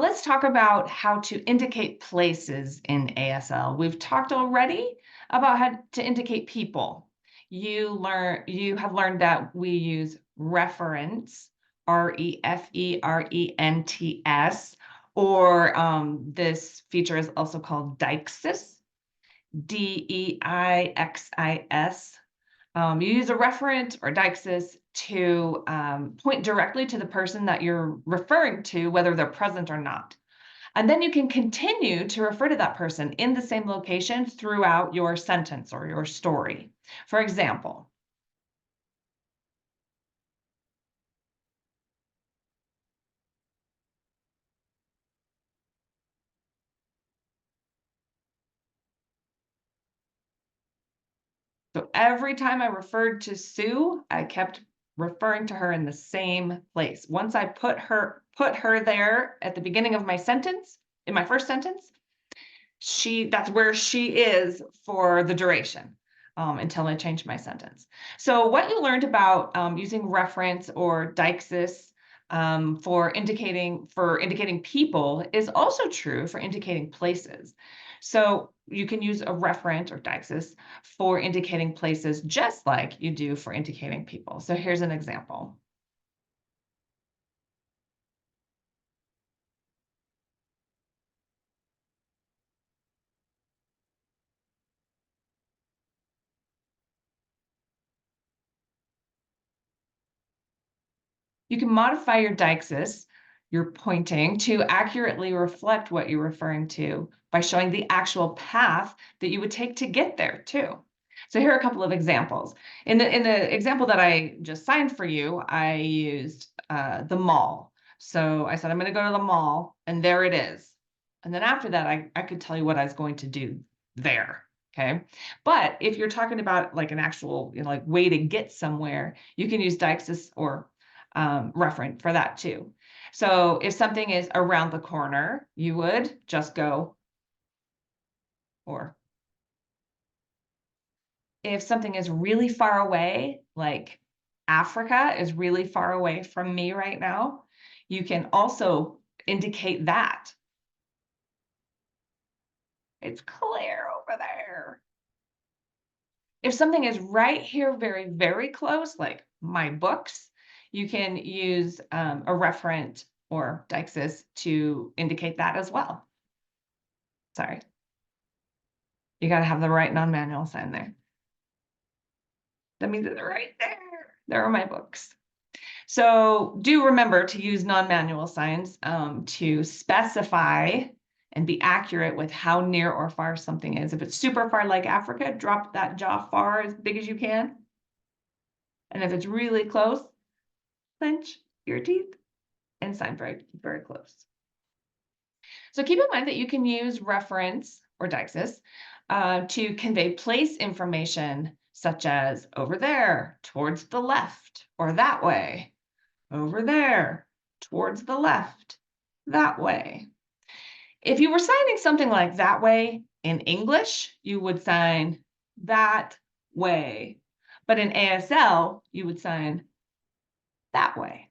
let's talk about how to indicate places in ASL. We've talked already about how to indicate people. You have learned that we use reference, referents, or this feature is also called deixis, DEIXIS. You use a referent or deixis to point directly to the person that you're referring to, whether they're present or not. And then you can continue to refer to that person in the same location throughout your sentence or your story. For example, so every time I referred to Sue, I kept referring to her in the same place. Once I put her there at the beginning of my sentence, in my first sentence, that's where she is for the duration until I change my sentence. So what you learned about using reference or deixis for indicating people is also true for indicating places. So you can use a referent or deixis for indicating places just like you do for indicating people. So here's an example. You can modify your deixis, your pointing, to accurately reflect what you're referring to by showing the actual path that you would take to get there too. So here are a couple of examples. In the example that I just signed for you, I used the mall. So I said, I'm going to go to the mall, and there it is. And then after that, I could tell you what I was going to do there. Okay. But if you're talking about like an actual, like way to get somewhere, you can use deixis or referent for that too. So if something is around the corner, you would just go or. If something is really far away, like Africa is really far away from me right now, you can also indicate that. It's clear over there. If something is right here, very, very close, like my books, you can use a referent or deixis to indicate that as well. Sorry. You got to have the right non-manual sign there. That means it's right there. There are my books. So do remember to use non-manual signs to specify and be accurate with how near or far something is. If it's super far like Africa, drop that jaw far as big as you can. And if it's really close, clench your teeth and sign very, very close. So keep in mind that you can use reference or deixis to convey place information such as over there, towards the left, or that way, over there, towards the left, that way. If you were signing something like that way in English, you would sign that way. But in ASL, you would sign that way.